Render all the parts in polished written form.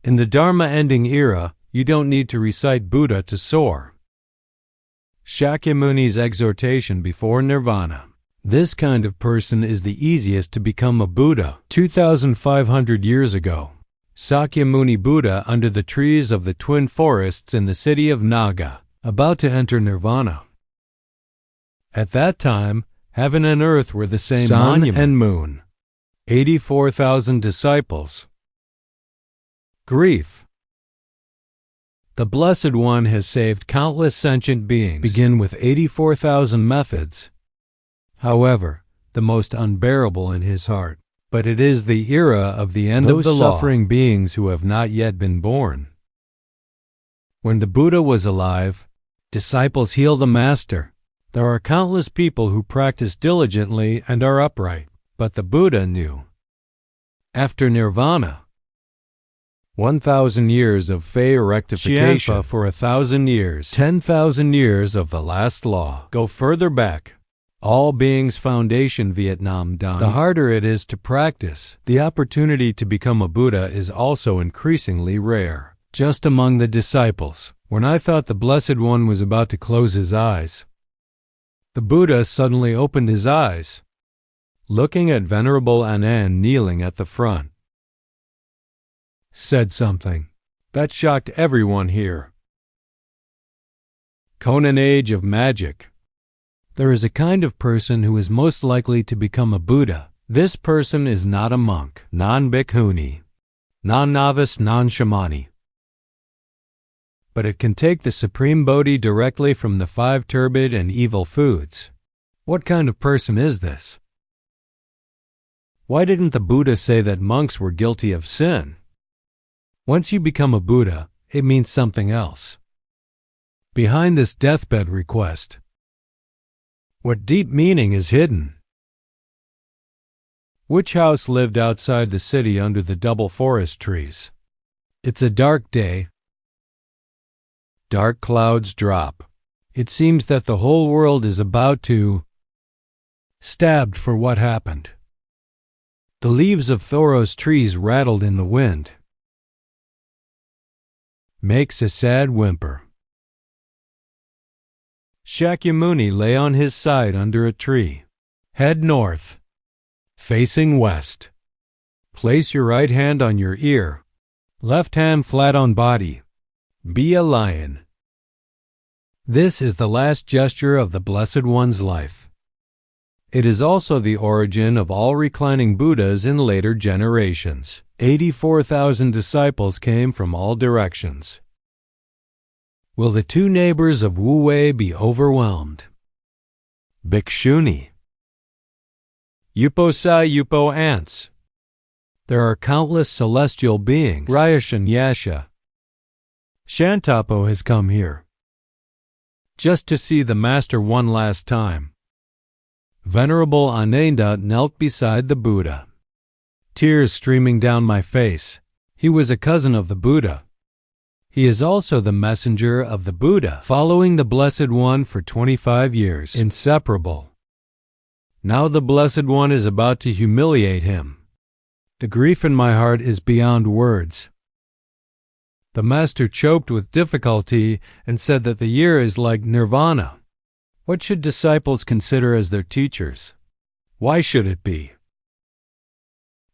In the Dharma-ending era, you don't need to recite Buddha to soar. Shakyamuni's exhortation before nirvana. This kind of person is the easiest to become a Buddha. 2,500 years ago, Sakyamuni Buddha under the trees of the twin forests in the city of Naga, about to enter nirvana. At that time, heaven and earth were the same sun and moon. 84,000 disciples. Grief. The Blessed One has saved countless sentient beings. Begin with 84,000 methods. However, the most unbearable in his heart. But it is the era of the end of the suffering beings who have not yet been born. When the Buddha was alive, disciples heal the Master. There are countless people who practice diligently and are upright, but the Buddha knew. After nirvana, 1,000 years of Fei rectification for 1,000 years, 10,000 years of the last law. Go further back. All beings foundation Vietnam done. The harder it is to practice, the opportunity to become a Buddha is also increasingly rare. Just among the disciples, when I thought the Blessed One was about to close his eyes, the Buddha suddenly opened his eyes, looking at Venerable Anand kneeling at the front, said something that shocked everyone here. Conan Age of Magic. There is a kind of person who is most likely to become a Buddha. This person is not a monk, non-bhikkhuni, non-novice, non-shamani. But it can take the supreme Bodhi directly from the 5 turbid and evil foods. What kind of person is this? Why didn't the Buddha say that monks were guilty of sin? Once you become a Buddha, it means something else. Behind this deathbed request, what deep meaning is hidden? Which house lived outside the city under the double forest trees? It's a dark day. Dark clouds drop. It seems that the whole world is about to stabbed for what happened. The leaves of Thoros trees rattled in the wind. Makes a sad whimper. Shakyamuni lay on his side under a tree. Head north, facing west. Place your right hand on your ear, left hand flat on body. Be a lion. This is the last gesture of the Blessed One's life. It is also the origin of all reclining Buddhas in later generations. 84,000 disciples came from all directions. Will the 2 neighbors of Wu Wei be overwhelmed? Bhikshuni. Yupo-sai Yupo ants. There are countless celestial beings. Ryashan Yasha. Shantapo has come here, just to see the Master one last time. Venerable Ananda knelt beside the Buddha. Tears streaming down my face. He was a cousin of the Buddha. He is also the messenger of the Buddha, following the Blessed One for 25 years, inseparable. Now the Blessed One is about to humiliate him. The grief in my heart is beyond words. The Master choked with difficulty and said that the year is like nirvana. What should disciples consider as their teachers? Why should it be?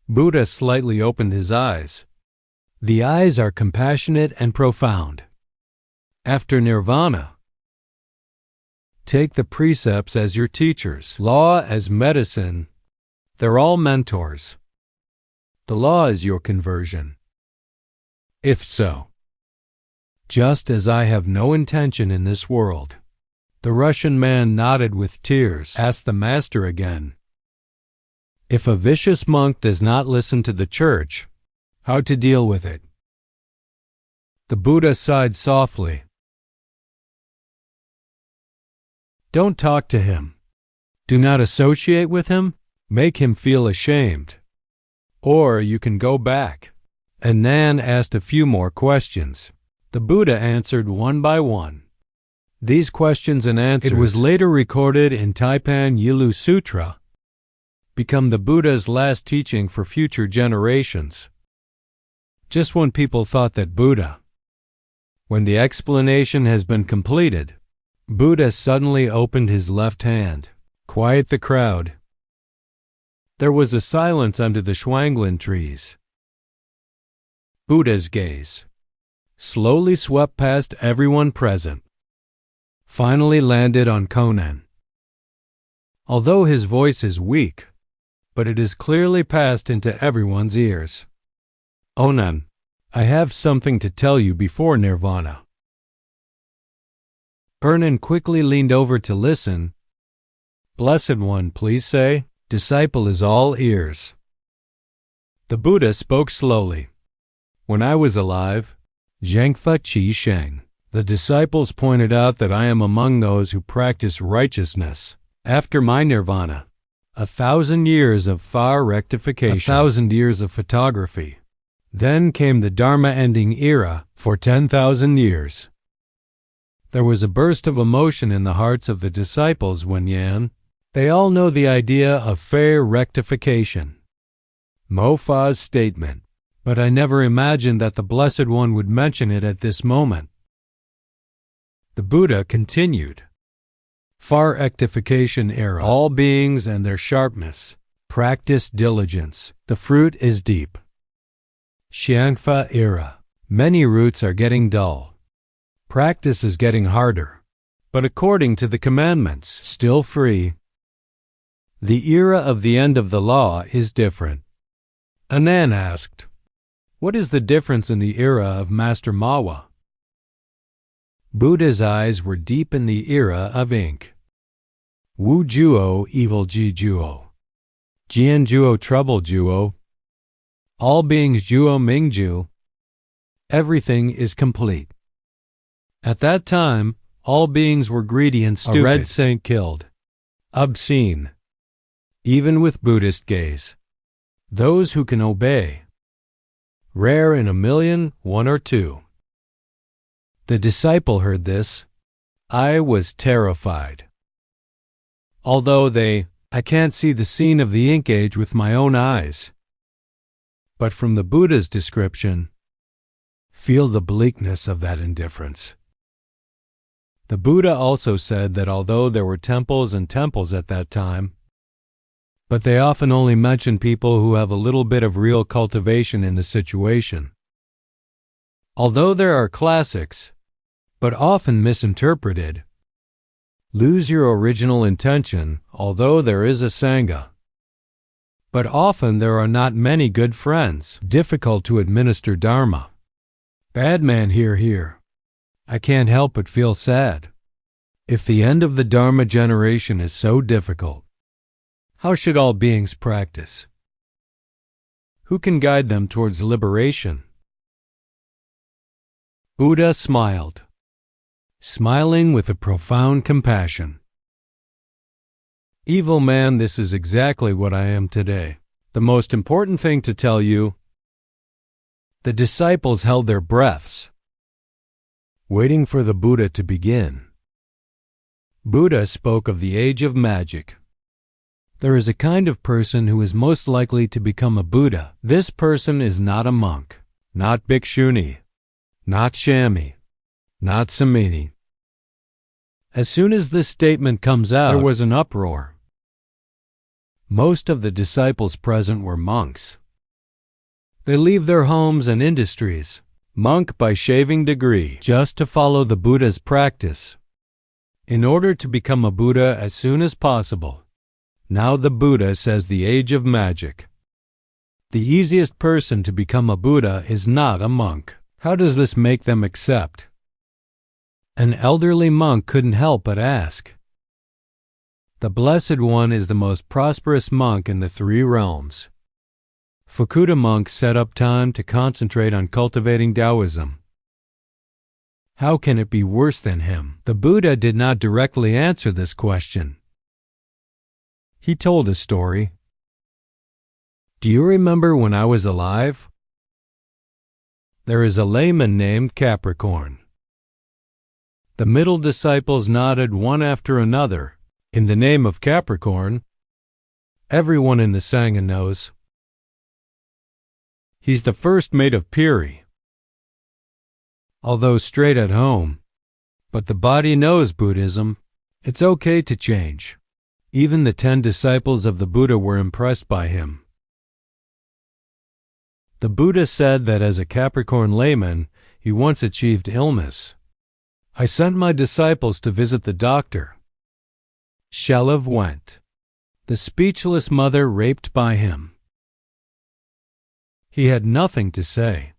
Buddha slightly opened his eyes. The eyes are compassionate and profound. After nirvana, take the precepts as your teachers, law as medicine. They're all mentors. The law is your conversion. If so, just as I have no intention in this world. The Russian man nodded with tears, asked the Master again. If a vicious monk does not listen to the church, how to deal with it? The Buddha sighed softly. Don't talk to him. Do not associate with him. Make him feel ashamed. Or you can go back. Anand asked a few more questions. The Buddha answered one by one. These questions and answers, it was later recorded in Taipan Yilu Sutra, become the Buddha's last teaching for future generations. just when people thought that Buddha. When the explanation has been completed, Buddha suddenly opened his left hand. Quiet the crowd. There was a silence under the shuanglin trees. Buddha's gaze slowly swept past everyone present, finally landed on Konan. Although his voice is weak, but it is clearly passed into everyone's ears. Onan, I have something to tell you before nirvana. Ernan quickly leaned over to listen. Blessed One, please say. Disciple is all ears. The Buddha spoke slowly. When I was alive, Zhengfa Qi Sheng, the disciples pointed out that I am among those who practice righteousness. After my nirvana, 1,000 years of far rectification, 1,000 years of photography. Then came the Dharma-ending era for 10,000 years. There was a burst of emotion in the hearts of the disciples when Yan. They all know the idea of fair rectification. Mo Fa's statement, but I never imagined that the Blessed One would mention it at this moment. The Buddha continued. Far rectification era, all beings and their sharpness, practice diligence, the fruit is deep. Xiangfa era, many roots are getting dull. Practice is getting harder, but according to the commandments, still free. The era of the end of the law is different. Anan asked, what is the difference in the era of Master Mawa? Buddha's eyes were deep in the era of ink. Wu Juo, evil Ji Juo. Jian Juo, trouble Juo. All beings Juo Ming Ju. Everything is complete. At that time, all beings were greedy and stupid. A red saint killed. Obscene. Even with Buddhist gaze. Those who can obey. Rare in 1,000,000, 1 or 2. The disciple heard this. I was terrified. Although I can't see the scene of the ink age with my own eyes. But from the Buddha's description, feel the bleakness of that indifference. The Buddha also said that although there were temples and temples at that time, but they often only mention people who have a little bit of real cultivation in the situation. Although there are classics, but often misinterpreted, lose your original intention, although there is a Sangha. But often there are not many good friends, difficult to administer Dharma. Bad man here. I can't help but feel sad. If the end of the Dharma generation is so difficult, how should all beings practice? Who can guide them towards liberation? Buddha smiled, smiling with a profound compassion. Evil man, this is exactly what I am today. The most important thing to tell you, the disciples held their breaths, waiting for the Buddha to begin. Buddha spoke of the age of magic. There is a kind of person who is most likely to become a Buddha. This person is not a monk, not bhikshuni, not shami, not samini. As soon as this statement comes out, there was an uproar. Most of the disciples present were monks. They leave their homes and industries, monk by shaving degree, just to follow the Buddha's practice, in order to become a Buddha as soon as possible. Now the Buddha says the age of magic. The easiest person to become a Buddha is not a monk. How does this make them accept? An elderly monk couldn't help but ask. The Blessed One is the most prosperous monk in the 3 realms. Fukuda monks set up time to concentrate on cultivating Taoism. How can it be worse than him? The Buddha did not directly answer this question. He told a story. Do you remember when I was alive? There is a layman named Capricorn. The middle disciples nodded one after another. In the name of Capricorn, everyone in the Sangha knows. He's the first mate of Piri. Although straight at home, but the body knows Buddhism. It's okay to change. Even the 10 disciples of the Buddha were impressed by him. The Buddha said that as a Capricorn layman, he once achieved illness. I sent my disciples to visit the doctor. Shelev went. The speechless mother raped by him. He had nothing to say.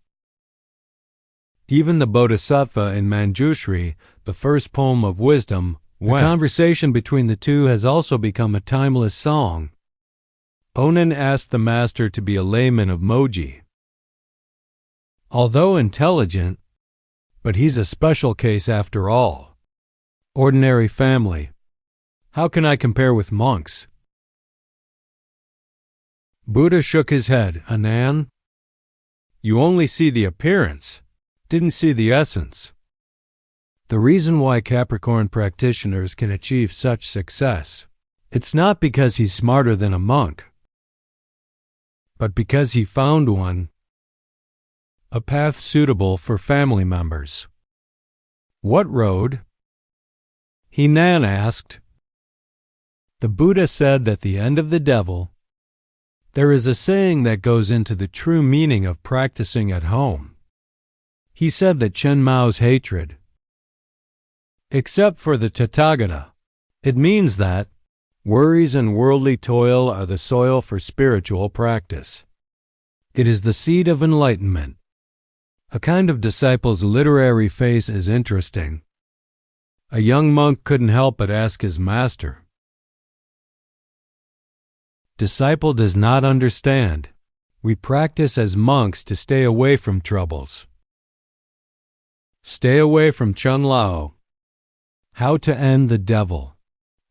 Even the Bodhisattva in Manjushri, the first poem of wisdom, the conversation between the two has also become a timeless song. Onan asked the master to be a layman of Moji. Although intelligent, but he's a special case after all. Ordinary family. How can I compare with monks? Buddha shook his head. Anan, you only see the appearance, didn't see the essence. The reason why Capricorn practitioners can achieve such success, it's not because he's smarter than a monk, but because he found one, a path suitable for family members. What road? Henan asked. The Buddha said that the end of the devil. There is a saying that goes into the true meaning of practicing at home. He said that Chen Mao's hatred, except for the Tathagata, it means that worries and worldly toil are the soil for spiritual practice. It is the seed of enlightenment. A kind of disciple's literary face is interesting. A young monk couldn't help but ask his master. Disciple does not understand. We practice as monks to stay away from troubles. Stay away from Chun Lao. How to end the devil.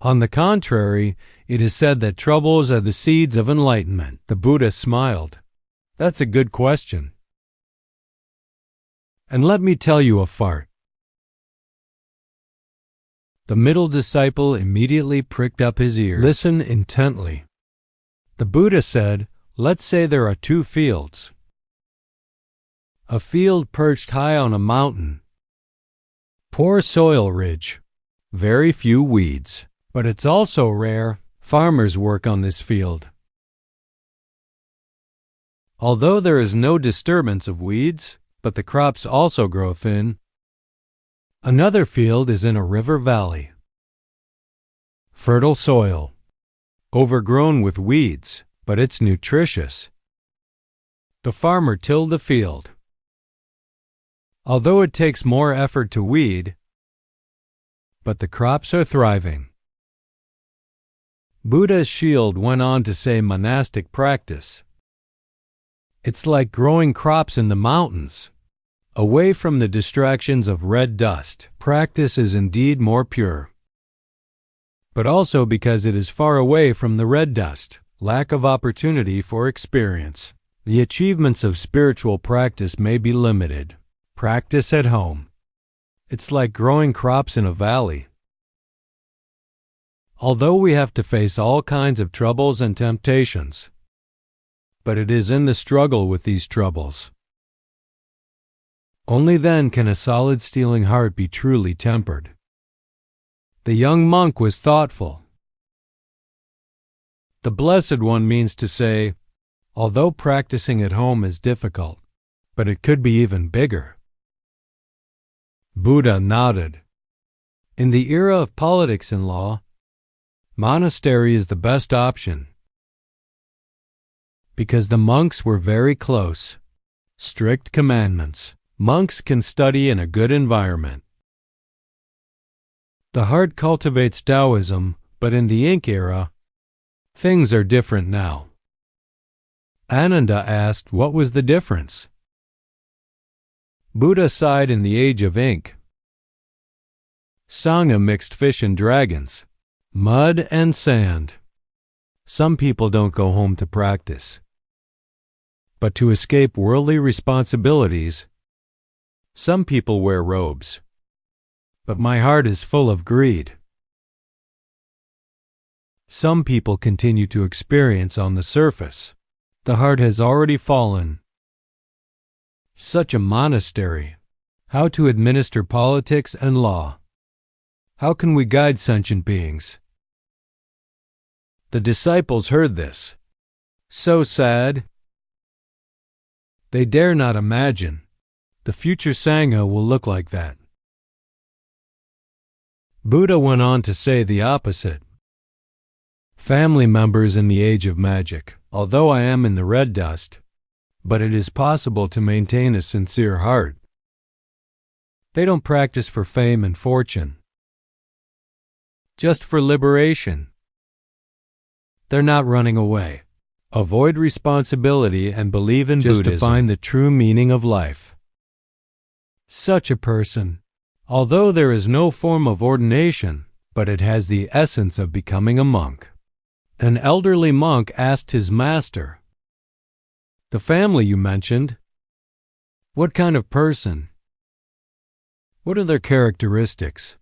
On the contrary, it is said that troubles are the seeds of enlightenment. The Buddha smiled. That's a good question. And let me tell you a fart. The middle disciple immediately pricked up his ears. Listen intently. The Buddha said, let's say there are 2 fields. A field perched high on a mountain. Poor soil ridge. Very few weeds. But it's also rare. Farmers work on this field. Although there is no disturbance of weeds, but the crops also grow thin. Another field is in a river valley. Fertile soil. Overgrown with weeds, but it's nutritious. The farmer tilled the field. Although it takes more effort to weed, but the crops are thriving. Buddha's shield went on to say monastic practice. It's like growing crops in the mountains. Away from the distractions of red dust, practice is indeed more pure. But also because it is far away from the red dust, lack of opportunity for experience. The achievements of spiritual practice may be limited. Practice at home. It's like growing crops in a valley. Although we have to face all kinds of troubles and temptations, but it is in the struggle with these troubles. Only then can a solid stealing heart be truly tempered. The young monk was thoughtful. The Blessed One means to say, although practicing at home is difficult, but it could be even bigger. Buddha nodded. In the era of politics and law, monastery is the best option. Because the monks were very close. Strict commandments. Monks can study in a good environment. The heart cultivates Taoism, but in the ink era, things are different now. Ananda asked what was the difference. Buddha sighed in the age of ink. Sangha mixed fish and dragons, mud and sand. Some people don't go home to practice, but to escape worldly responsibilities. Some people wear robes, but my heart is full of greed. Some people continue to experience on the surface. The heart has already fallen. Such a monastery. How to administer politics and law. How can we guide sentient beings? The disciples heard this. So sad. They dare not imagine the future Sangha will look like that. Buddha went on to say the opposite. Family members in the age of magic, although I am in the red dust, but it is possible to maintain a sincere heart. They don't practice for fame and fortune, just for liberation. They're not running away. Avoid responsibility and believe in Buddhism just to find the true meaning of life. Such a person, although there is no form of ordination, but it has the essence of becoming a monk. An elderly monk asked his master, "The family you mentioned, what kind of person? What are their characteristics?"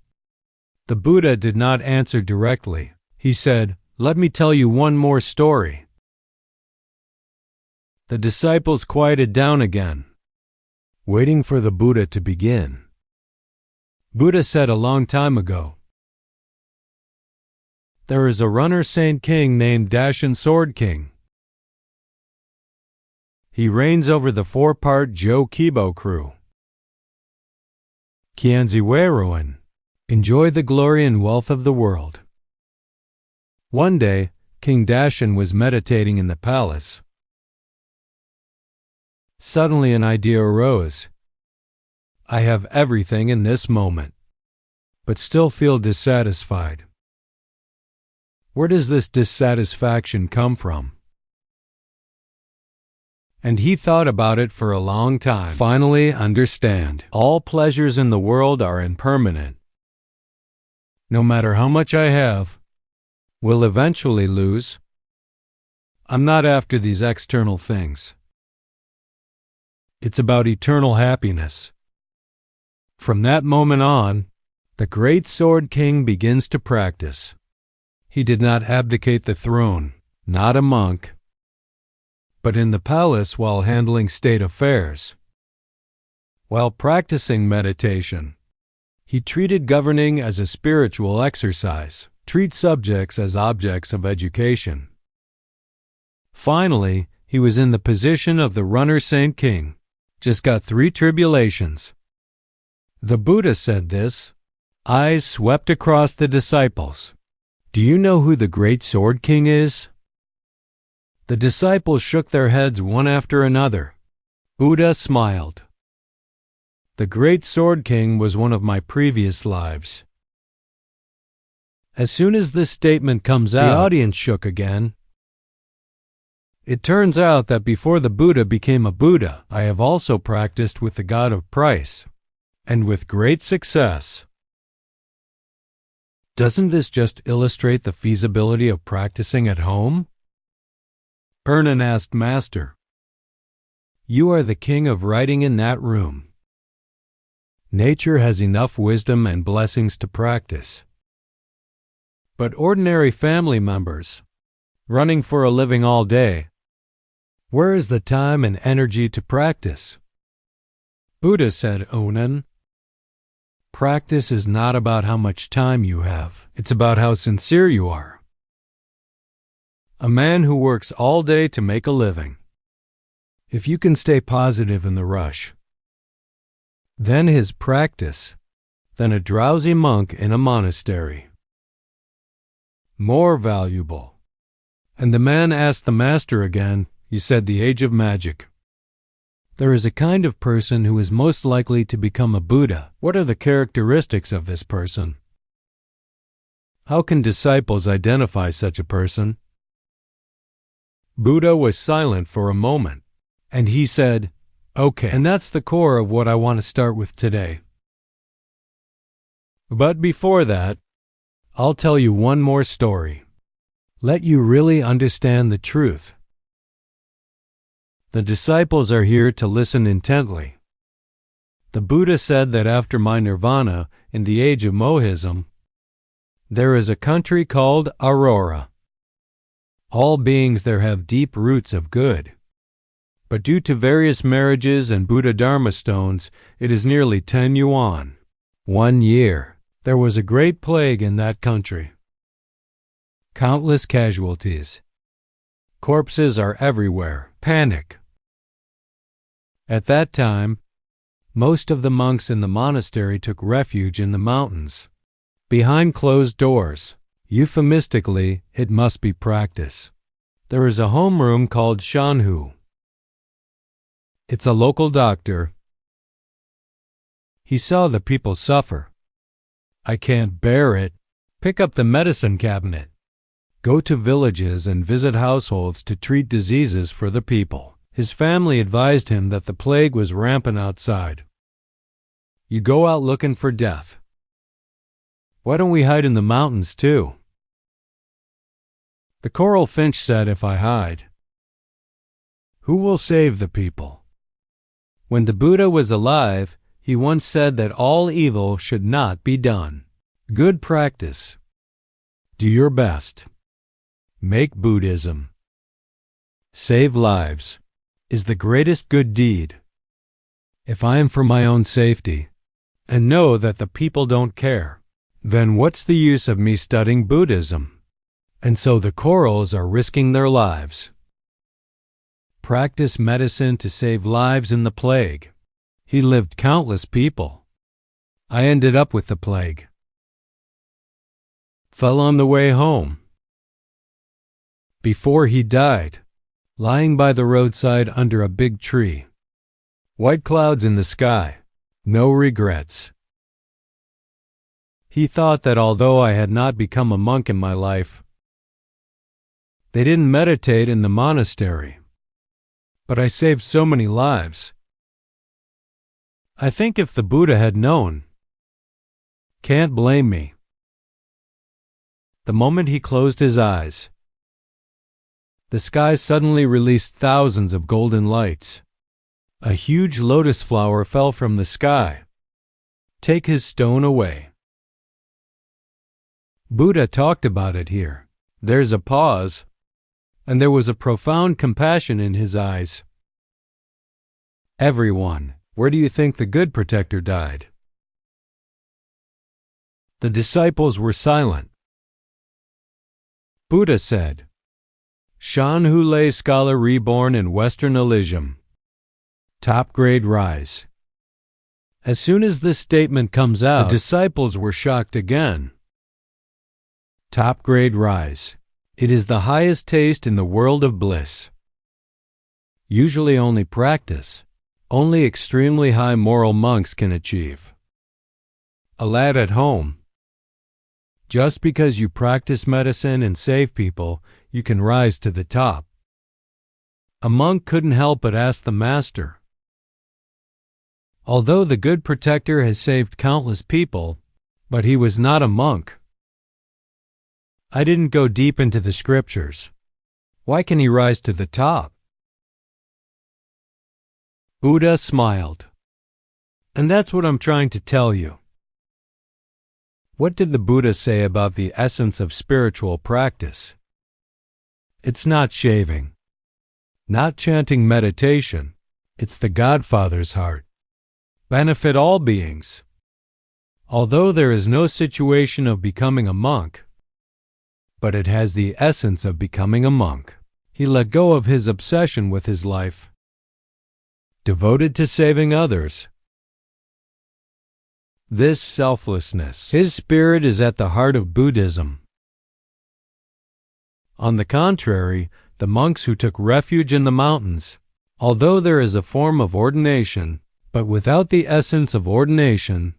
The Buddha did not answer directly. He said, "Let me tell you one more story." The disciples quieted down again, waiting for the Buddha to begin. Buddha said a long time ago, "There is a runner saint king named Daishin Sword King. He reigns over the four-part Jo Kibo crew. Kianziweruan, enjoy the glory and wealth of the world." One day, King Daishin was meditating in the palace. Suddenly an idea arose. I have everything in this moment, but still feel dissatisfied. Where does this dissatisfaction come from? And he thought about it for a long time. Finally, understand. All pleasures in the world are impermanent. No matter how much I have, will eventually lose. I'm not after these external things. It's about eternal happiness. From that moment on, the great Sword King begins to practice. He did not abdicate the throne, not a monk, but in the palace while handling state affairs. While practicing meditation, he treated governing as a spiritual exercise, treat subjects as objects of education. Finally, he was in the position of the runner saint king. Just got 3 tribulations. The Buddha said this. Eyes swept across the disciples. Do you know who the great Sword King is? The disciples shook their heads one after another. Buddha smiled. The great Sword King was one of my previous lives. As soon as this statement comes out, the audience shook again. It turns out that before the Buddha became a Buddha, I have also practiced with the God of Price, and with great success. Doesn't this just illustrate the feasibility of practicing at home? Hernan asked Master, "You are the king of writing in that room. Nature has enough wisdom and blessings to practice. But ordinary family members, running for a living all day, where is the time and energy to practice?" Buddha said, Onan, practice is not about how much time you have. It's about how sincere you are. A man who works all day to make a living, if you can stay positive in the rush, then his practice, than a drowsy monk in a monastery. More valuable. And the man asked the Master again, he said, the age of magic. There is a kind of person who is most likely to become a Buddha. What are the characteristics of this person? How can disciples identify such a person? Buddha was silent for a moment, and he said, Okay, and that's the core of what I want to start with today. But before that, I'll tell you one more story. Let you really understand the truth. The disciples are here to listen intently. The Buddha said that after my nirvana, in the age of mohism, there is a country called Aurora. All beings there have deep roots of good. but due to various marriages and Buddha Dharma stones, it is nearly 10 yuan. 1 year. There was a great plague in that country. Countless casualties. Corpses are everywhere. Panic. At that time, most of the monks in the monastery took refuge in the mountains. Behind closed doors. Euphemistically, it must be practice. There is a homeroom called Shanhu. It's a local doctor. He saw the people suffer. I can't bear it. Pick up the medicine cabinet. Go to villages and visit households to treat diseases for the people. His family advised him that the plague was rampant outside. You go out looking for death. Why don't we hide in the mountains too? The coral finch said, if I hide, who will save the people? When the Buddha was alive, he once said that all evil should not be done. Good practice. Do your best. Make Buddhism. Save lives is the greatest good deed. If I am for my own safety, and know that the people don't care, then what's the use of me studying Buddhism? And so the corals are risking their lives. Practice medicine to save lives in the plague. He lived countless people. I ended up with the plague. Fell on the way home. Before he died, lying by the roadside under a big tree. White clouds in the sky. No regrets. He thought that although I had not become a monk in my life, they didn't meditate in the monastery. But I saved so many lives. I think if the Buddha had known, can't blame me. The moment he closed his eyes, the sky suddenly released thousands of golden lights. A huge lotus flower fell from the sky. Take his stone away. Buddha talked about it here. There's a pause, and there was a profound compassion in his eyes. Everyone, where do you think the good protector died? The disciples were silent. Buddha said, Shanhu lay scholar reborn in Western Elysium. Top grade rise. As soon as this statement comes out, the disciples were shocked again. Top grade rise. It is the highest taste in the world of bliss. Usually only practice, only extremely high moral monks can achieve. A lad at home. Just because you practice medicine and save people, you can rise to the top. A monk couldn't help but ask the master. Although the good protector has saved countless people, but he was not a monk. I didn't go deep into the scriptures. Why can he rise to the top? Buddha smiled. And that's what I'm trying to tell you. What did the Buddha say about the essence of spiritual practice? It's not shaving, not chanting meditation. It's the Godfather's heart. Benefit all beings. Although there is no situation of becoming a monk, but it has the essence of becoming a monk. He let go of his obsession with his life, devoted to saving others. This selflessness, his spirit is at the heart of Buddhism. On the contrary, the monks who took refuge in the mountains, although there is a form of ordination, but without the essence of ordination,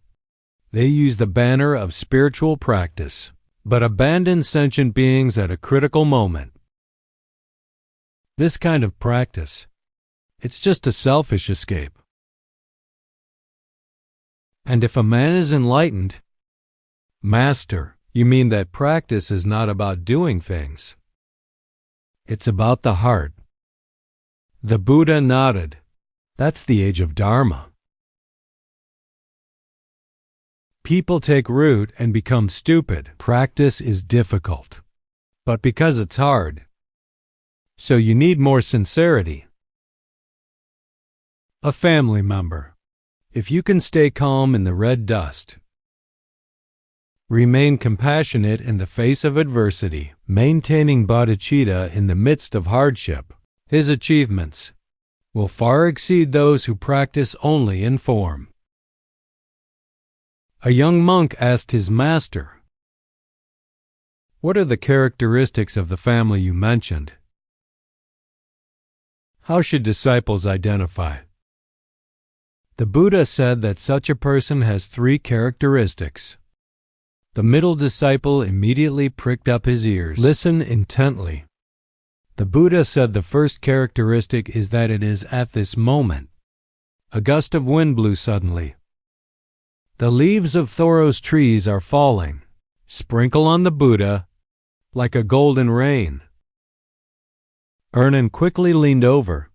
they use the banner of spiritual practice, but abandon sentient beings at a critical moment. This kind of practice, it's just a selfish escape. And if a man is enlightened, Master, you mean that practice is not about doing things. It's about the heart. The Buddha nodded. That's the age of Dharma. People take root and become stupid. Practice is difficult, but because it's hard, so you need more sincerity. A family member. If you can stay calm in the red dust, remain compassionate in the face of adversity, maintaining bodhicitta in the midst of hardship, his achievements will far exceed those who practice only in form. A young monk asked his master, "What are the characteristics of the family you mentioned? How should disciples identify?" The Buddha said that such a person has 3 characteristics. The middle disciple immediately pricked up his ears. Listen intently. The Buddha said the first characteristic is that it is at this moment. A gust of wind blew suddenly. The leaves of Thoreau's trees are falling, sprinkle on the Buddha, like a golden rain. Ernan quickly leaned over.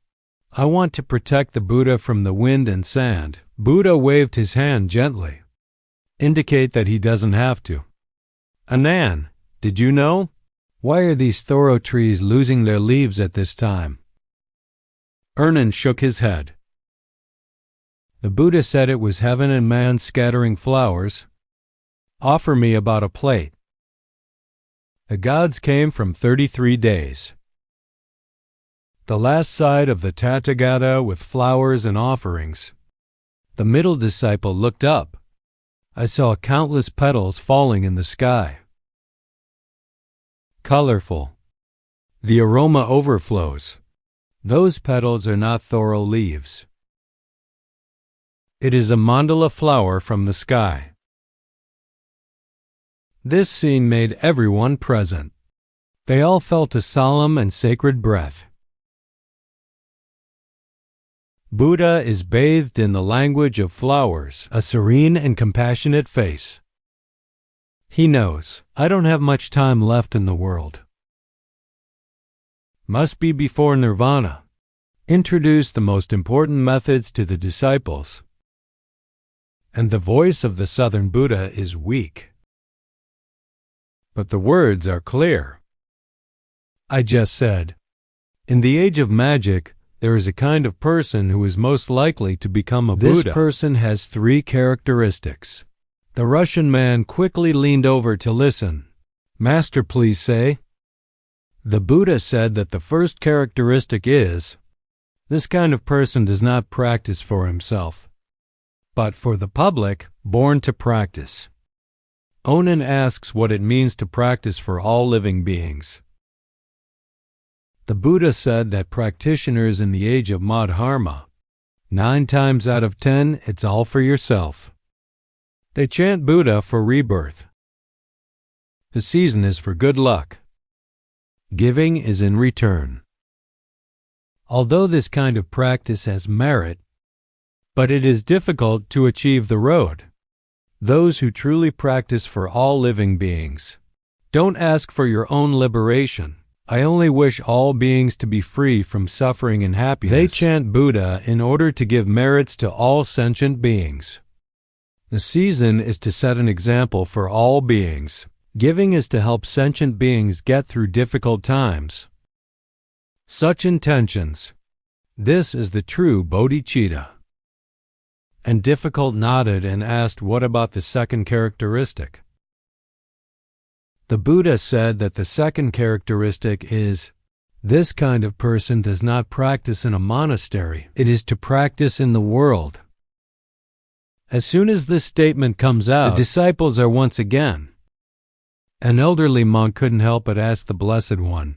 "I want to protect the Buddha from the wind and sand." Buddha waved his hand gently. "Indicate that he doesn't have to." "Anan, did you know? Why are these Thoreau trees losing their leaves at this time?" Ernan shook his head. The Buddha said it was heaven and man scattering flowers. "Offer me about a plate." The gods came from 33 days. The last side of the Tathagata with flowers and offerings. The middle disciple looked up. "I saw countless petals falling in the sky. Colorful. The aroma overflows. Those petals are not Thoreau leaves. It is a mandala flower from the sky." This scene made everyone present. They all felt a solemn and sacred breath. Buddha is bathed in the language of flowers, a serene and compassionate face. He knows, I don't have much time left in the world. Must be before nirvana. Introduce the most important methods to the disciples. And the voice of the Southern Buddha is weak. But the words are clear. I just said, in the age of magic, there is a kind of person who is most likely to become a Buddha. This person has 3 characteristics. The Russian man quickly leaned over to listen. "Master, please say." The Buddha said that the first characteristic is, this kind of person does not practice for himself, but for the public, born to practice. Onan asks what it means to practice for all living beings. The Buddha said that practitioners in the age of Dharma, 9 times out of 10, it's all for yourself. They chant Buddha for rebirth. The season is for good luck. Giving is in return. Although this kind of practice has merit, but it is difficult to achieve the road. Those who truly practice for all living beings. Don't ask for your own liberation. I only wish all beings to be free from suffering and happiness. They chant Buddha in order to give merits to all sentient beings. The season is to set an example for all beings. Giving is to help sentient beings get through difficult times. Such intentions. This is the true bodhicitta. And Difficult nodded and asked what about the second characteristic. The Buddha said that the second characteristic is, this kind of person does not practice in a monastery. It is to practice in the world. As soon as this statement comes out, the disciples are once again. An elderly monk couldn't help but ask the Blessed One.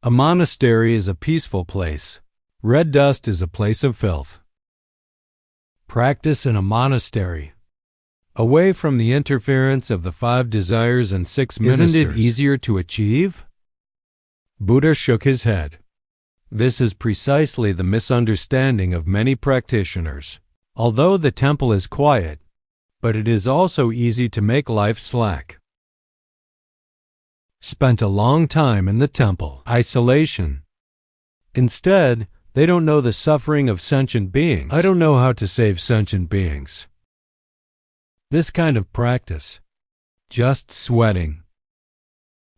A monastery is a peaceful place. Red dust is a place of filth. Practice in a monastery, away from the interference of the 5 desires and 6 ministers. Isn't it easier to achieve? Buddha shook his head. This is precisely the misunderstanding of many practitioners. Although the temple is quiet, but it is also easy to make life slack. Spent a long time in the temple. Isolation. Instead, they don't know the suffering of sentient beings. I don't know how to save sentient beings. This kind of practice. Just sweating.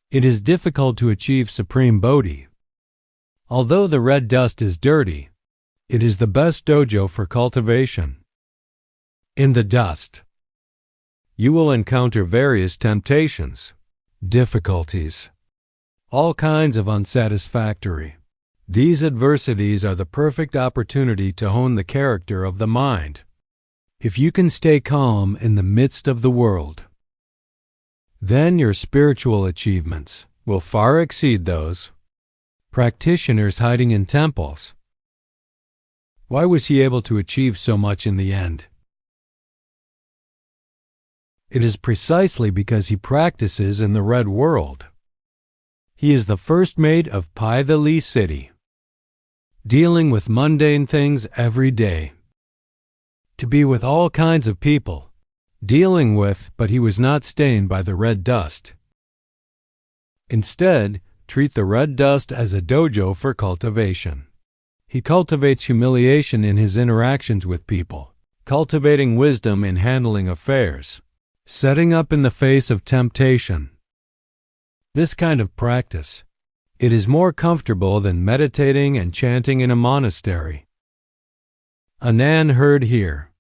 It is difficult to achieve supreme bodhi. Although the red dust is dirty, It is the best dojo for cultivation. In the dust, you will encounter various temptations, difficulties, all kinds of unsatisfactory. These adversities are the perfect opportunity to hone the character of the mind. If you can stay calm in the midst of the world, then your spiritual achievements will far exceed those practitioners hiding in temples. Why was he able to achieve so much in the end? It is precisely because he practices in the red world. He is the first mate of Pai the Lee City, dealing with mundane things every day. To be with all kinds of people, dealing with, but he was not stained by the red dust. Instead, treat the red dust as a dojo for cultivation. He cultivates humiliation in his interactions with people, cultivating wisdom in handling affairs, setting up in the face of temptation. This kind of practice, it is more comfortable than meditating and chanting in a monastery. Anand heard here.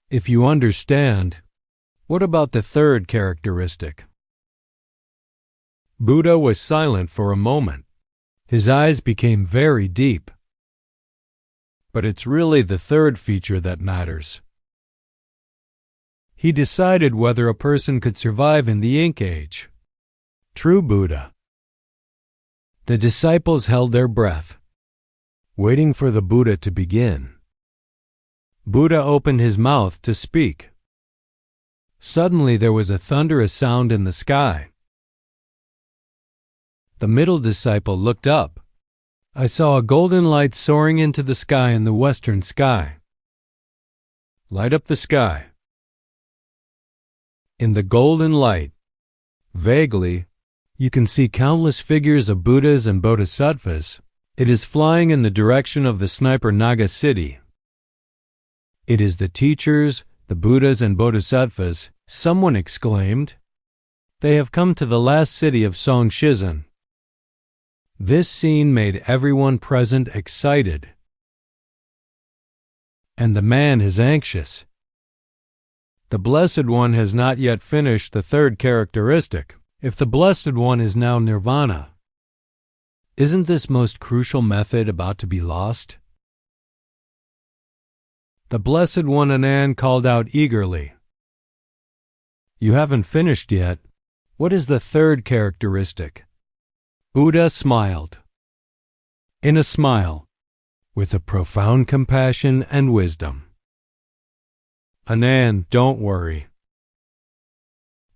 If you understand, what about the third characteristic? Buddha was silent for a moment. His eyes became very deep. But it's really the third feature that matters. He decided whether a person could survive in the ink age. True Buddha. The disciples held their breath, waiting for the Buddha to begin. Buddha opened his mouth to speak. Suddenly there was a thunderous sound in the sky. The middle disciple looked up. I saw a golden light soaring into the sky in the western sky. Light up the sky. In the golden light, vaguely, you can see countless figures of Buddhas and Bodhisattvas. It is flying in the direction of the Sniper Naga city. It is the teachers, the Buddhas and Bodhisattvas, someone exclaimed. They have come to the last city of Song Shizhen. This scene made everyone present excited. And the man is anxious. The Blessed One has not yet finished the third characteristic. If the Blessed One is now nirvana, isn't this most crucial method about to be lost? The Blessed One Anand called out eagerly. You haven't finished yet. What is the third characteristic? Buddha smiled. In a smile, with a profound compassion and wisdom. Anand, don't worry.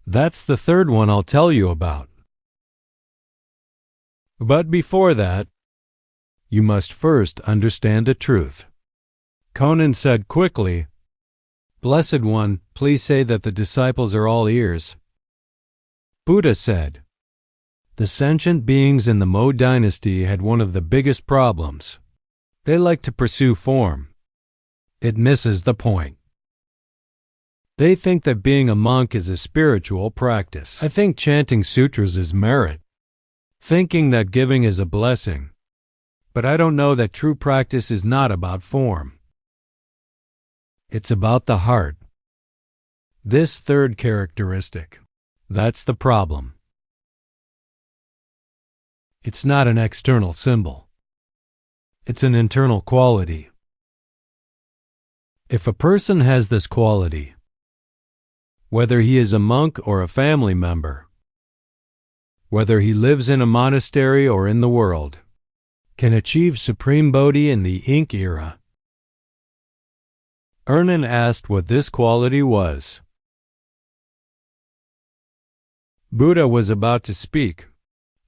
That's the third one I'll tell you about. But before that, you must first understand a truth. Conan said quickly, Blessed One, please say that the disciples are all ears. Buddha said, the sentient beings in the Mo dynasty had one of the biggest problems. They like to pursue form. It misses the point. They think that being a monk is a spiritual practice. I think chanting sutras is merit. Thinking that giving is a blessing. But I don't know that true practice is not about form. It's about the heart. This third characteristic, that's the problem. It's not an external symbol. It's an internal quality. If a person has this quality, whether he is a monk or a family member, whether he lives in a monastery or in the world, can achieve supreme bodhi in the ink era. Ernan asked what this quality was. Buddha was about to speak.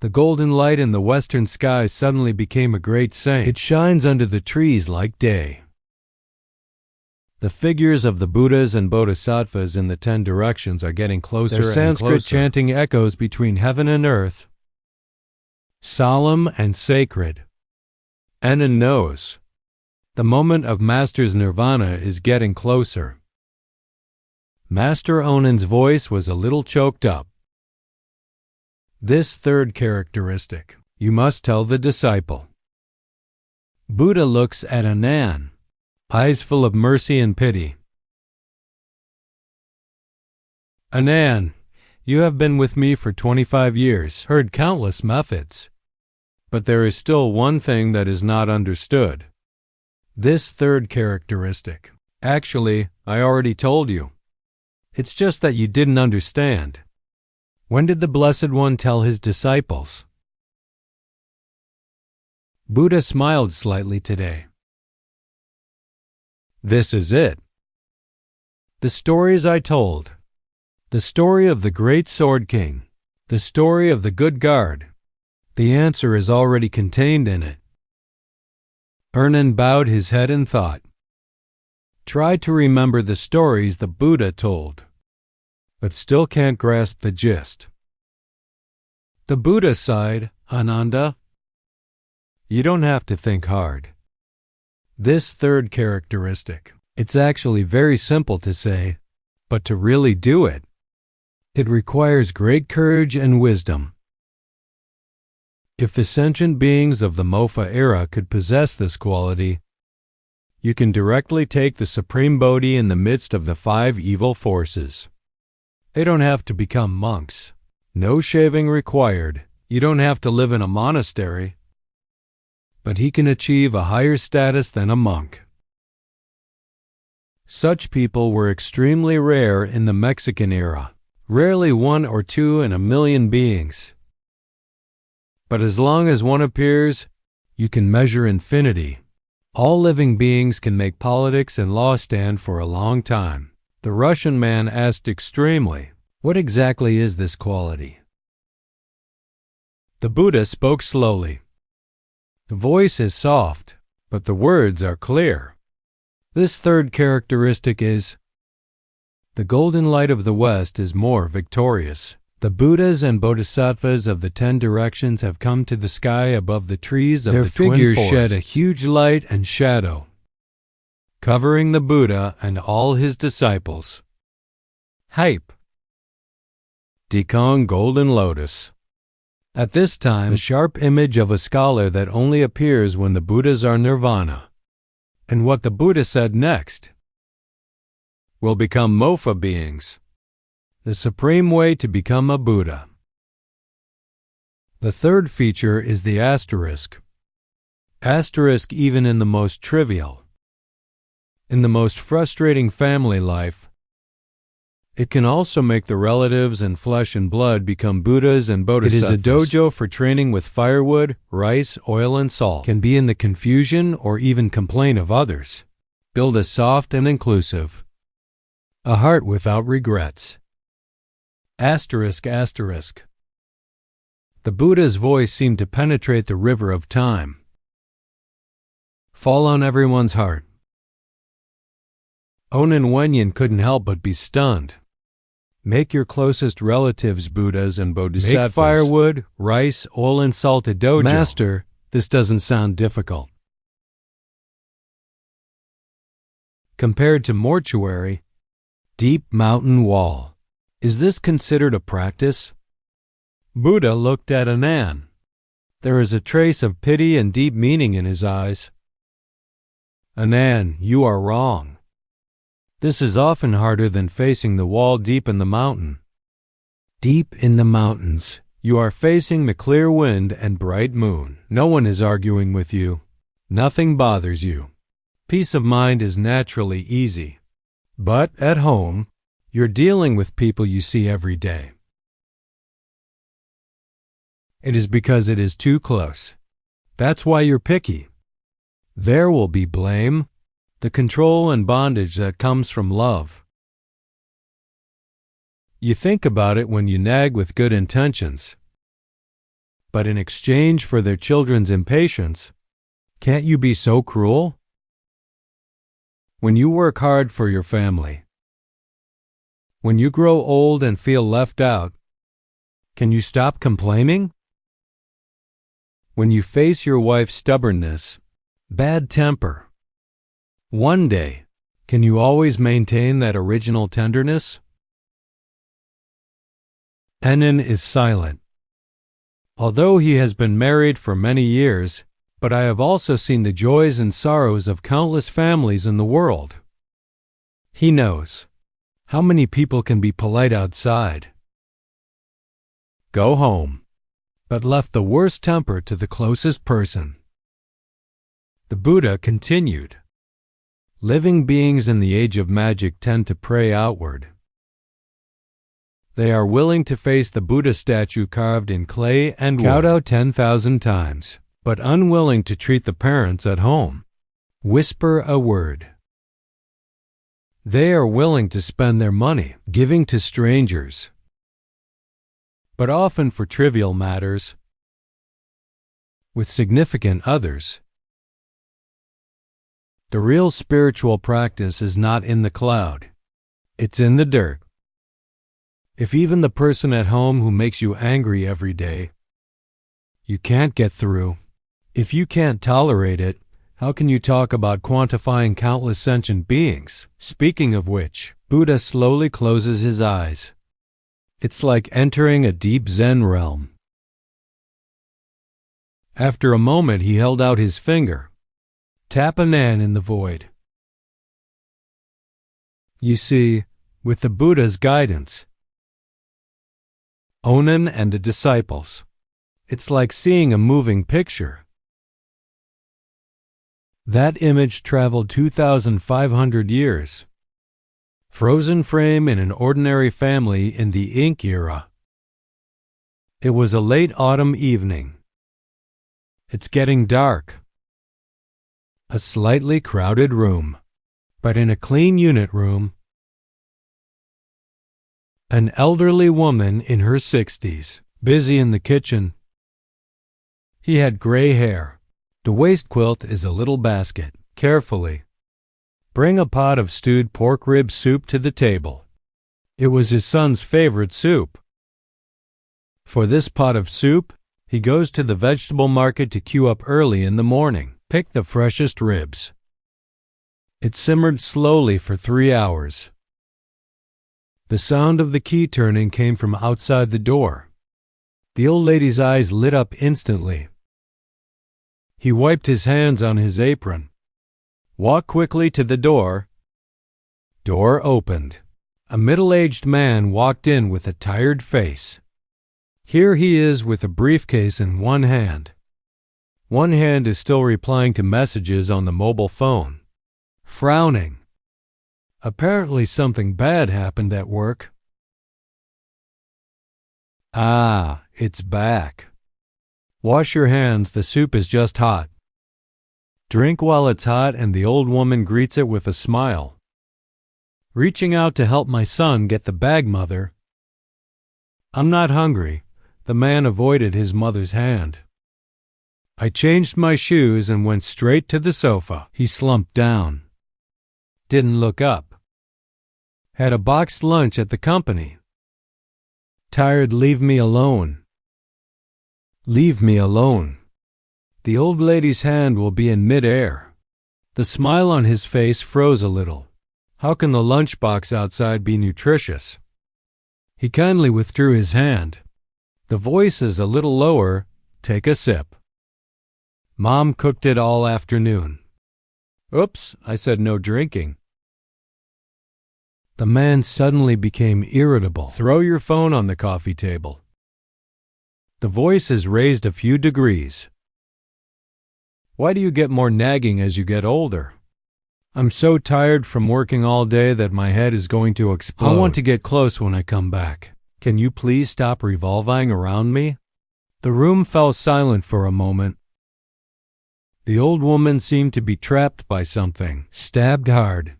The golden light in the western sky suddenly became a great saint. It shines under the trees like day. The figures of the Buddhas and Bodhisattvas in the 10 directions are getting closer and closer. Their Sanskrit chanting echoes between heaven and earth, solemn and sacred. Anand knows. The moment of Master's nirvana is getting closer. Master Onan's voice was a little choked up. This third characteristic, you must tell the disciple. Buddha looks at Anand. eyes full of mercy and pity. Anand, you have been with me for 25 years, heard countless methods. But there is still one thing that is not understood. This third characteristic. Actually, I already told you. It's just that you didn't understand. When did the Blessed One tell his disciples? Buddha smiled slightly today. This is it. The stories I told. The story of the great Sword King. The story of the good guard. The answer is already contained in it. Anand bowed his head in thought. Try to remember the stories the Buddha told, but still can't grasp the gist. The Buddha sighed, Ananda. You don't have to think hard. This third characteristic, it's actually very simple to say, but to really do it, it requires great courage and wisdom. If the sentient beings of the Mofa era could possess this quality, you can directly take the Supreme Bodhi in the midst of the 5 evil forces. They don't have to become monks. No shaving required. You don't have to live in a monastery. But he can achieve a higher status than a monk. Such people were extremely rare in the Mexican era, rarely 1 or 2 in a million beings. But as long as one appears, you can measure infinity. All living beings can make politics and law stand for a long time. The Russian man asked extremely, what exactly is this quality? The Buddha spoke slowly. The voice is soft, but the words are clear. This third characteristic is, the golden light of the West is more victorious. The Buddhas and Bodhisattvas of the 10 directions have come to the sky above the trees of the twin forests. Their figures shed a huge light and shadow, covering the Buddha and all his disciples. Hype. Dekong Golden Lotus. At this time, the sharp image of a scholar that only appears when the Buddhas are nirvana. And what the Buddha said next will become Mofa beings. The supreme way to become a Buddha. The third feature is the asterisk. Asterisk even in the most trivial, in the most frustrating family life. It can also make the relatives and flesh and blood become Buddhas and Bodhisattvas. It is a dojo for training with firewood, rice, oil, and salt. Can be in the confusion or even complain of others. Build a soft and inclusive, a heart without regrets. Asterisk, asterisk. The Buddha's voice seemed to penetrate the river of time, fall on everyone's heart. Onan Wenyan couldn't help but be stunned. Make your closest relatives Buddhas and Bodhisattvas. Make firewood, rice, oil, and salt a dojo. Master, this doesn't sound difficult. Compared to mortuary, deep mountain wall. Is this considered a practice? Buddha looked at Anand. There is a trace of pity and deep meaning in his eyes. Anand, you are wrong. This is often harder than facing the wall deep in the mountain. Deep in the mountains, you are facing the clear wind and bright moon. No one is arguing with you. Nothing bothers you. Peace of mind is naturally easy. But at home, you're dealing with people you see every day. It is because it is too close. That's why you're picky. There will be blame, the control and bondage that comes from love. You think about it when you nag with good intentions. But in exchange for their children's impatience, can't you be so cruel? When you work hard for your family, when you grow old and feel left out, can you stop complaining? When you face your wife's stubbornness, bad temper, one day, can you always maintain that original tenderness? Anand is silent. Although he has been married for many years, but I have also seen the joys and sorrows of countless families in the world. He knows how many people can be polite outside, go home, but left the worst temper to the closest person. The Buddha continued, living beings in the age of magic tend to pray outward. They are willing to face the Buddha statue carved in clay and kowtow 10,000 times, but unwilling to treat the parents at home. Whisper a word. They are willing to spend their money giving to strangers, but often for trivial matters, with significant others. The real spiritual practice is not in the cloud. It's in the dirt. If even the person at home who makes you angry every day, you can't get through, if you can't tolerate it, how can you talk about quantifying countless sentient beings? Speaking of which, Buddha slowly closes his eyes. It's like entering a deep Zen realm. After a moment he held out his finger. Tap a nan in the void. You see, with the Buddha's guidance, Onan and the disciples, it's like seeing a moving picture. That image traveled 2,500 years. Frozen frame in an ordinary family in the ink era. It was a late autumn evening. It's getting dark. A slightly crowded room, but in a clean unit room, an elderly woman in her 60s, busy in the kitchen. He had gray hair. The waist quilt is a little basket. Carefully, bring a pot of stewed pork rib soup to the table. It was his son's favorite soup. For this pot of soup, he goes to the vegetable market to queue up early in the morning. Pick the freshest ribs. It simmered slowly for 3 hours. The sound of the key turning came from outside the door. The old lady's eyes lit up instantly. He wiped his hands on his apron. Walked quickly to the door. Door opened. A middle-aged man walked in with a tired face. Here he is with a briefcase in one hand. One hand is still replying to messages on the mobile phone. Frowning. Apparently something bad happened at work. Ah, it's back. Wash your hands, the soup is just hot. Drink while it's hot, and the old woman greets it with a smile. Reaching out to help my son get the bag, mother. I'm not hungry. The man avoided his mother's hand. I changed my shoes and went straight to the sofa. He slumped down. Didn't look up. Had a boxed lunch at the company. Tired, leave me alone. Leave me alone. The old lady's hand will be in mid-air. The smile on his face froze a little. How can the lunchbox outside be nutritious? He kindly withdrew his hand. The voice is a little lower. Take a sip. Mom cooked it all afternoon. Oops, I said no drinking. The man suddenly became irritable. Throw your phone on the coffee table. The voice is raised a few degrees. Why do you get more nagging as you get older? I'm so tired from working all day that my head is going to explode. I want to get close when I come back. Can you please stop revolving around me? The room fell silent for a moment. The old woman seemed to be trapped by something, stabbed hard.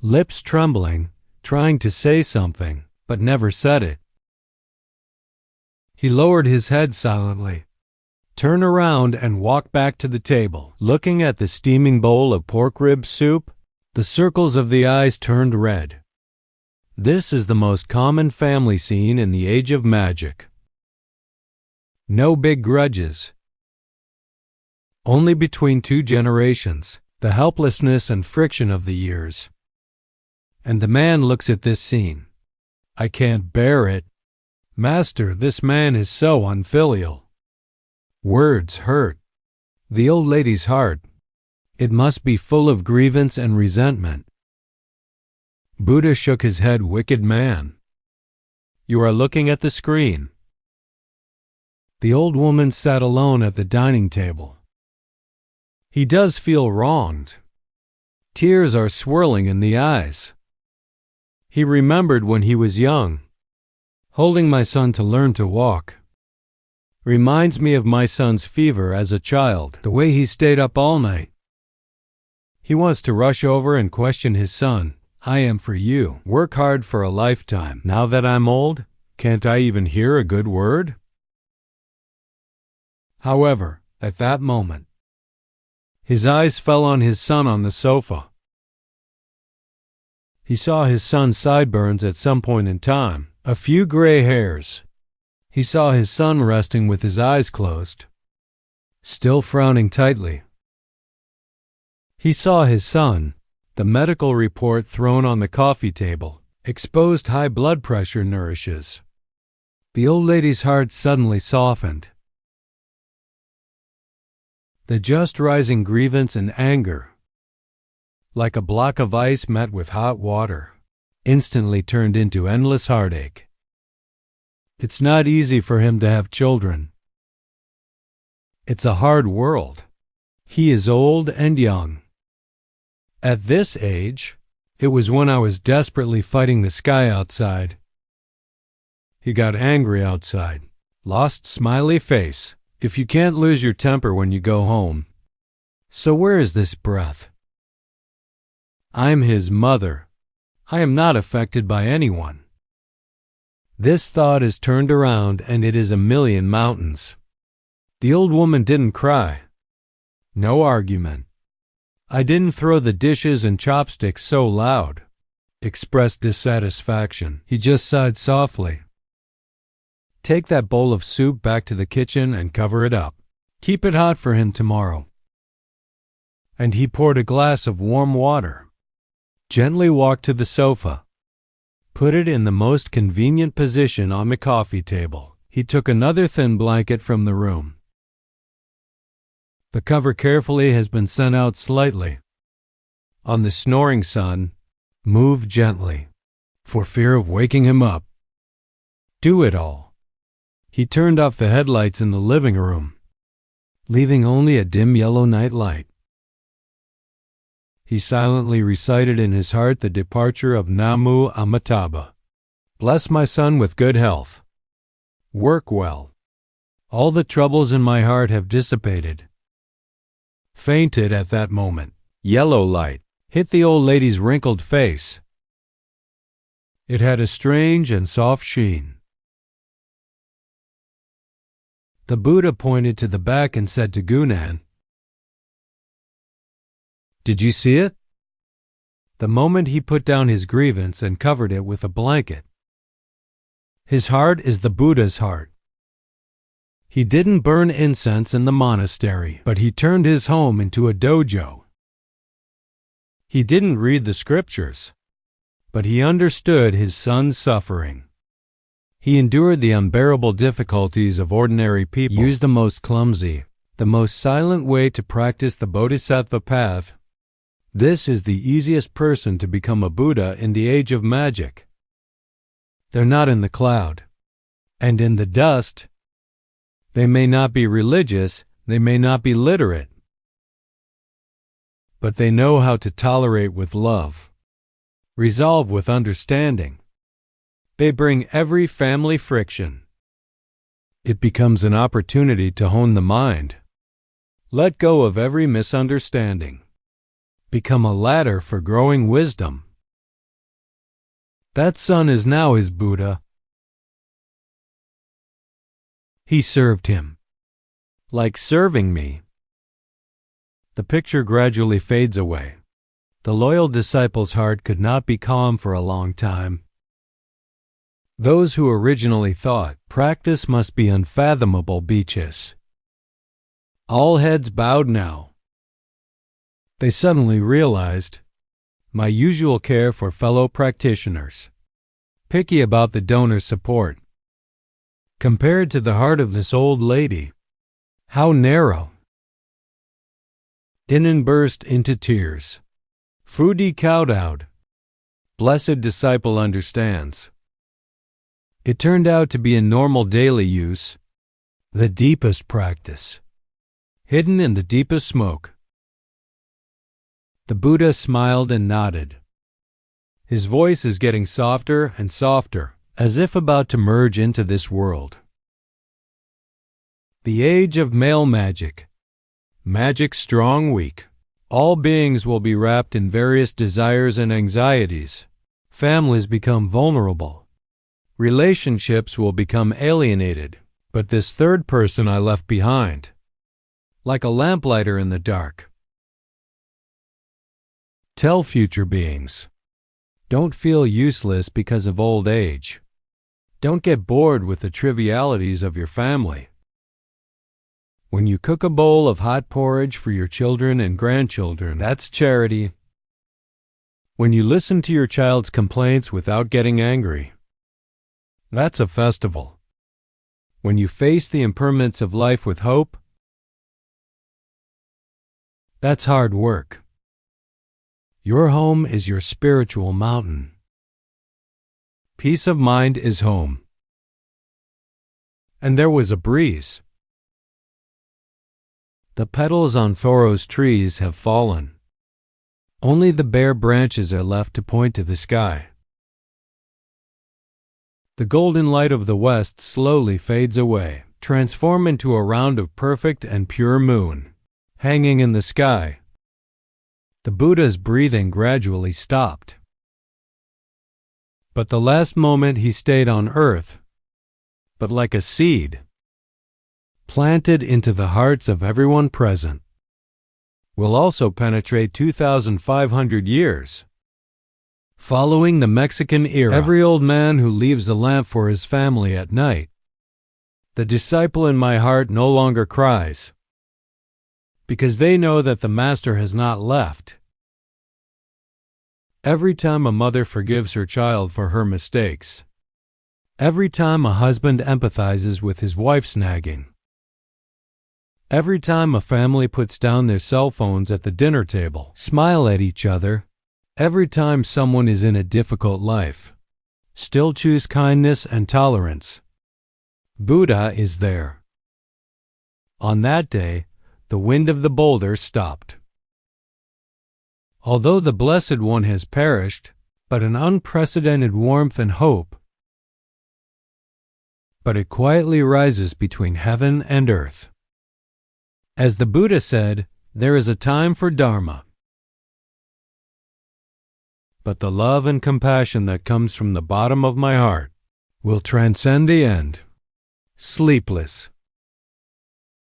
Lips trembling, trying to say something, but never said it. He lowered his head silently, turned around and walked back to the table. Looking at the steaming bowl of pork rib soup, the circles of the eyes turned red. This is the most common family scene in the age of magic. No big grudges. Only between two generations, the helplessness and friction of the years. And the man looks at this scene. I can't bear it. Master, this man is so unfilial. Words hurt. The old lady's heart, it must be full of grievance and resentment. Buddha shook his head. Wicked man, you are looking at the screen. The old woman sat alone at the dining table. He does feel wronged. Tears are swirling in the eyes. He remembered when he was young, holding my son to learn to walk. Reminds me of my son's fever as a child, the way he stayed up all night. He wants to rush over and question his son. I am for you. Work hard for a lifetime. Now that I'm old, can't I even hear a good word? However, at that moment, his eyes fell on his son on the sofa. He saw his son's sideburns at some point in time, a few gray hairs. He saw his son resting with his eyes closed, still frowning tightly. He saw his son, the medical report thrown on the coffee table, exposed high blood pressure nourishes. The old lady's heart suddenly softened. The just rising grievance and anger, like a block of ice met with hot water, instantly turned into endless heartache. It's not easy for him to have children. It's a hard world. He is old and young. At this age, it was when I was desperately fighting the sky outside. He got angry outside, lost smiley face. If you can't lose your temper when you go home, so where is this breath? I'm his mother. I am not affected by anyone. This thought is turned around and it is a million mountains. The old woman didn't cry. No argument. I didn't throw the dishes and chopsticks so loud, expressed dissatisfaction. He just sighed softly. Take that bowl of soup back to the kitchen and cover it up. Keep it hot for him tomorrow. And he poured a glass of warm water. Gently walked to the sofa. Put it in the most convenient position on the coffee table. He took another thin blanket from the room. The cover carefully has been sent out slightly. On the snoring son, move gently, for fear of waking him up. Do it all. He turned off the headlights in the living room, leaving only a dim yellow night light. He silently recited in his heart the departure of Namu Amitabha. Bless my son with good health. Work well. All the troubles in my heart have dissipated. Fainted at that moment. Yellow light hit the old lady's wrinkled face. It had a strange and soft sheen. The Buddha pointed to the back and said to Gunan, "Did you see it?" The moment he put down his grievance and covered it with a blanket. His heart is the Buddha's heart. He didn't burn incense in the monastery, but he turned his home into a dojo. He didn't read the scriptures, but he understood his son's suffering. He endured the unbearable difficulties of ordinary people, used the most clumsy, the most silent way to practice the Bodhisattva path. This is the easiest person to become a Buddha in the age of magic. They're not in the cloud, and in the dust. They may not be religious, they may not be literate, but they know how to tolerate with love, resolve with understanding. They bring every family friction. It becomes an opportunity to hone the mind. Let go of every misunderstanding. Become a ladder for growing wisdom. That son is now his Buddha. He served him. Like serving me. The picture gradually fades away. The loyal disciple's heart could not be calm for a long time. Those who originally thought practice must be unfathomable beaches. All heads bowed now. They suddenly realized my usual care for fellow practitioners, picky about the donor support. Compared to the heart of this old lady, how narrow. Dinan burst into tears. Fudi Kaudowd. Blessed disciple understands. It turned out to be in normal daily use, the deepest practice, hidden in the deepest smoke. The Buddha smiled and nodded. His voice is getting softer and softer, as if about to merge into this world. The age of male magic. Magic strong, weak. All beings will be wrapped in various desires and anxieties. Families become vulnerable. Relationships will become alienated. But this third person I left behind, like a lamplighter in the dark. Tell future beings, don't feel useless because of old age. Don't get bored with the trivialities of your family. When you cook a bowl of hot porridge for your children and grandchildren, that's charity. When you listen to your child's complaints without getting angry, that's a festival. When you face the impermanence of life with hope, that's hard work. Your home is your spiritual mountain. Peace of mind is home. And there was a breeze. The petals on Thoreau's trees have fallen. Only the bare branches are left to point to the sky. The golden light of the west slowly fades away, transformed into a round of perfect and pure moon, hanging in the sky. The Buddha's breathing gradually stopped. But the last moment he stayed on earth, but like a seed, planted into the hearts of everyone present, will also penetrate 2,500 years. Following the Mexican era, every old man who leaves a lamp for his family at night, the disciple in my heart no longer cries, because they know that the Master has not left. Every time a mother forgives her child for her mistakes, every time a husband empathizes with his wife's nagging, every time a family puts down their cell phones at the dinner table, smile at each other, every time someone is in a difficult life, still choose kindness and tolerance, Buddha is there. On that day, the wind of the boulder stopped. Although the Blessed One has perished, but an unprecedented warmth and hope, but it quietly rises between heaven and earth. As the Buddha said, there is a time for Dharma. But the love and compassion that comes from the bottom of my heart will transcend the end. Sleepless.